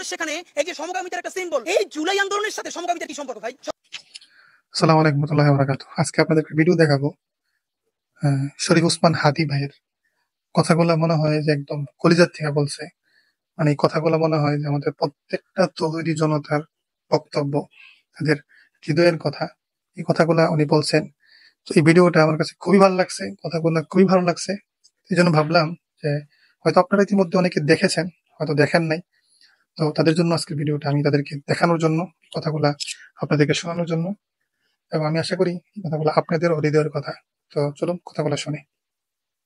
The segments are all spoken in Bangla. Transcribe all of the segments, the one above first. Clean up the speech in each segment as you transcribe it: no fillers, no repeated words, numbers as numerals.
করে সেখানে এই যে সমকামিতার একটা সিম্বল, এই জুলাই আন্দোলনের সাথে সমকামিতার কি সম্পর্ক ভাই? আসসালামু আলাইকুম ওয়া বারাকাতুহু। আজকে আপনাদের ভিডিও দেখাবো শরীফ ওসমান হাদী ভাইয়ের কথাগুলো মনে হয় যে একদম কলিজার থেকে বলছে। মানে এই কথাগুলো মনে হয় যে আমাদের প্রত্যেকটা তৌহিদি জনতার বক্তব্য, তাদের হৃদয়ের কথা। এই কথাগুলা উনি বলছেন। তো এই ভিডিওটা আমার কাছে খুবই ভালো লাগছে, কথাগুলো খুবই ভালো লাগছে। এই জন্য ভাবলাম যে হয়তো আপনারা ইতিমধ্যে অনেকে দেখেছেন, হয়তো দেখেন নাই। তো তাদের জন্য আজকের ভিডিওটা আমি তাদেরকে দেখানোর জন্য, কথাগুলা আপনাদেরকে শোনানোর জন্য, এবং আমি আশা করি এই কথাগুলো আপনাদের হৃদয়ের কথা। তো চলুন কথাগুলো শুনি।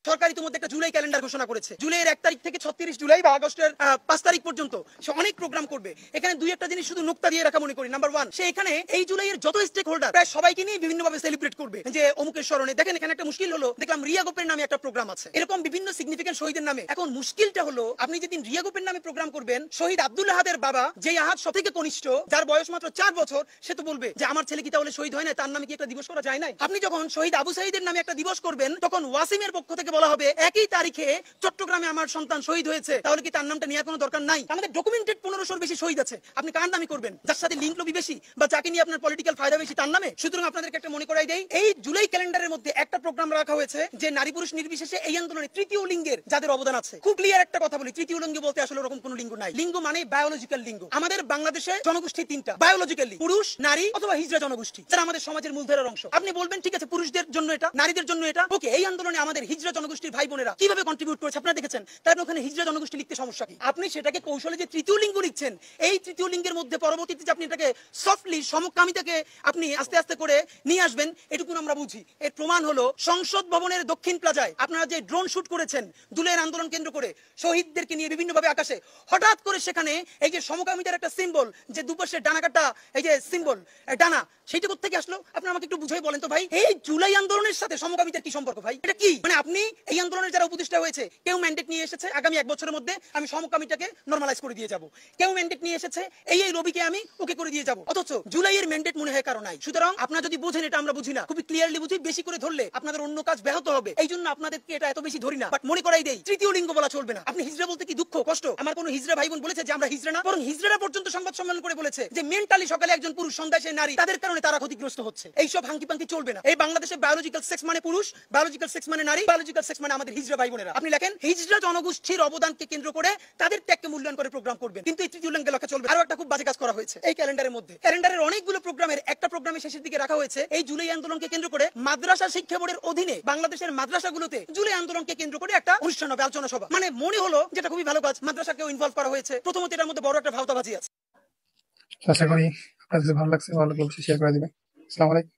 সরকার ইতিমধ্যে একটা জুলাই ক্যালেন্ডার ঘোষণা করেছে। জুলাইয়ের 1 তারিখ থেকে 36 জুলাই বা আগস্টের 5 তারিখ পর্যন্ত সে অনেক প্রোগ্রাম করবে। এখানে দুই একটা জিনিস শুধু নুক্তা দিয়ে রাখা মনে করি। নাম্বার 1, সে এখানে এই জুলাইয়ের যত স্টেক হোল্ডার প্রায় সবাইকে নিয়ে বিভিন্নভাবে সেলিব্রেট করবে। যে অমুকের স্মরণে দেখেন এখানে একটা মুশকিল হলো, দেখলাম রিয়া গোপের নামে একটা প্রোগ্রাম আছে, এরকম বিভিন্ন সিগনিফিকেন্ট শহীদের নামে। এখন মুশকিলটা হলো আপনি যেদিন রিয়া গোপের নামে প্রোগ্রাম করবেন, শহীদ আব্দুল আহাদের বাবা, যে আহাদ সবথেকে কনিষ্ঠ, যার বয়স মাত্র 4 বছর, সে তো বলবে যে আমার ছেলে কি তাহলে শহীদ হয় না, তার নামে কি একটা দিবস করা যায় না? আপনি যখন শহীদ আবু সাঈদের নামে একটা দিবস করবেন, তখন ওয়াসিমের পক্ষ থেকে বলা হবে একই তারিখে চট্টগ্রামে আমার সন্তান শহীদ হয়েছে, তাহলে কি তার নামটা নেওয়ার কোনো দরকার নাই? আমাদের ডকুমেন্টেড 1500 বেশি শহীদ আছে, আপনি কার নামে করবেন? যার সাথে লিঙ্ক লবি বেশি বা যাকে নিয়ে আপনার পলিটিক্যাল ফায়দা বেশি তার নামে? সুতরাং আপনাদেরকে একটা মনে করাই দেই, এই জুলাই ক্যালেন্ডারের মধ্যে একটা প্রোগ্রাম রাখা হয়েছে যে নারী পুরুষ নির্বিশেষে এই আন্দোলনে তৃতীয় লিঙ্গের যাদের অবদান আছে। খুব ক্লিয়ার একটা কথা বলি, তৃতীয় লিঙ্গ বলতে আসলে ওরকম কোনো লিঙ্গ নাই। লিঙ্গ মানে বায়োলজিক্যাল লিঙ্গ। আমাদের বাংলাদেশে জনগোষ্ঠী 3টা বায়োলজিক্যালি, পুরুষ, নারী অথবা হিজড়া জনগোষ্ঠী, যারা আমাদের সমাজের মূলধারার অংশ। আপনি বলবেন ঠিক আছে পুরুষদের জন্য এটা, নারীদের জন্য এটা, ওকে। এই আন্দোলনে আমাদের হিজড়া জনগোষ্ঠীর ভাই বোনেরা কিভাবে কন্ট্রিবিউট করেছে আপনারা দেখেছেন। তাই ওখানে হিজড়া জনগোষ্ঠী লিখতে সমস্যা কি? আপনি সেটাকে কৌশলে যে তৃতীয় লিঙ্গ লিখছেন, এই তৃতীয় লিঙ্গের মধ্যে পরবর্তীতে যে আপনি এটাকে সফটলি সমকামিতাকে আপনি আস্তে আস্তে করে নিয়ে আসবেন, এটুকু আমরা বুঝি। এর প্রমাণ হলো সংসদ ভবনের দক্ষিণ প্লাজায় আপনারা যে ড্রোন শুট করেছেন জুলাইয়ের আন্দোলন কেন্দ্র করে শহীদদেরকে নিয়ে বিভিন্নভাবে আকাশে, হঠাৎ করে সেখানে এই যে সমকামিতার একটা সিম্বল, যে দুপাশে ডানা কাটা এই যে সিম্বল ডানা, সেইটা কোথা থেকে আসলো? আপনারা আমাকে একটু বুঝাই বলেন তো ভাই। এই জুলাই আন্দোলনের সাথে সমকামিতার কি সম্পর্ক ভাই? এটা কি মানে? আপনি এই আন্দোলনের যারা উপদেষ্টা হয়েছে, কেউ ম্যান্ডেট নিয়ে এসেছে আগামী 1 বছরের মধ্যে আমি সমকামিতাকে নরমালাইজ করে দিয়ে যাব, কেউ ম্যান্ডেট নিয়ে এসেছে এই রবিকে আমি ওকে করে দিয়ে যাব, অথচ জুলাইয়ের ম্যান্ডেট মনে হয় কারণ নাই। সুতরাং আপনারা যদি বুঝেন, এটা আমরা বুঝি না, খুবই ক্লিয়ারলি বুঝি, বেশি করে ধরলে আপনাদের অন্য কাজ ব্যাহত হবে, এই জন্য আপনাদেরকে এটা এত বেশি ধরি না। বাট মনে করাই দেই, তৃতীয় লিঙ্গ বলা চলবে না। আপনি হিজড়া বলতে কি দুঃখ কষ্ট? আমার কোনো হিজড়া ভাই বোন বলেছে যে আমরা হিজড়া না? বরং হিজড়ারা পর্যন্ত সংবাদ সম্মেলন করে বলেছে যে মেন্টালি সকালে একজন পুরুষ, সন্ধ্যায় সে নারী, তাদের কারণে তারা ক্ষতিগ্রস্ত হচ্ছে। এইসব হাঙ্কি পাঙ্কি চলবে না। এই বাংলাদেশে বায়োলজিক্যাল সেক্স মানে পুরুষ, বায়োলজিক্যাল সেক্স মানে নারী, বায়োলজিক্যাল সেক্স মানে আমাদের হিজড়া ভাই বোনেরা। আপনি লেখেন হিজড়া জনগোষ্ঠীর অবদানকে কেন্দ্র করে তাদের ত্যাগকে মূল্যায়ন করে প্রোগ্রাম করবেন, কিন্তু এই তৃতীয় লিঙ্গে লেখা চলবে। আরো একটা খুব বাজে কাজ করা হয়েছে এই ক্যালেন্ডারের মধ্যে। ক্যালেন্ডারের অনেকগুলো প্রোগ্রামের একটা প্রোগ্রামের শেষের দিকে রাখা হয়েছে এই জুলাই আন্দোলনকে কেন্দ্র করে মাদ্রাসা শিক্ষা বোর্ডের অধীনে বাংলাদেশের মাদ্রাসাগুলোতে জুলাই আন্দোলনকে কেন্দ্র করে একটা অনুষ্ঠান হবে, আলোচনা সভা। মানে মনে হলো যেটা খুবই ভালো কাজ, মাদ্রাসাকেও ইনভলভ করা হয়েছে। প্রথমত এটার মধ্যে বড় একটা ভাওতাবাজি আছে। আশা করি আপনাদের ভালো লাগছে, ভালো লাগলে অবশ্যই শেয়ার করে দিবেন। আসসালামু আলাইকুম।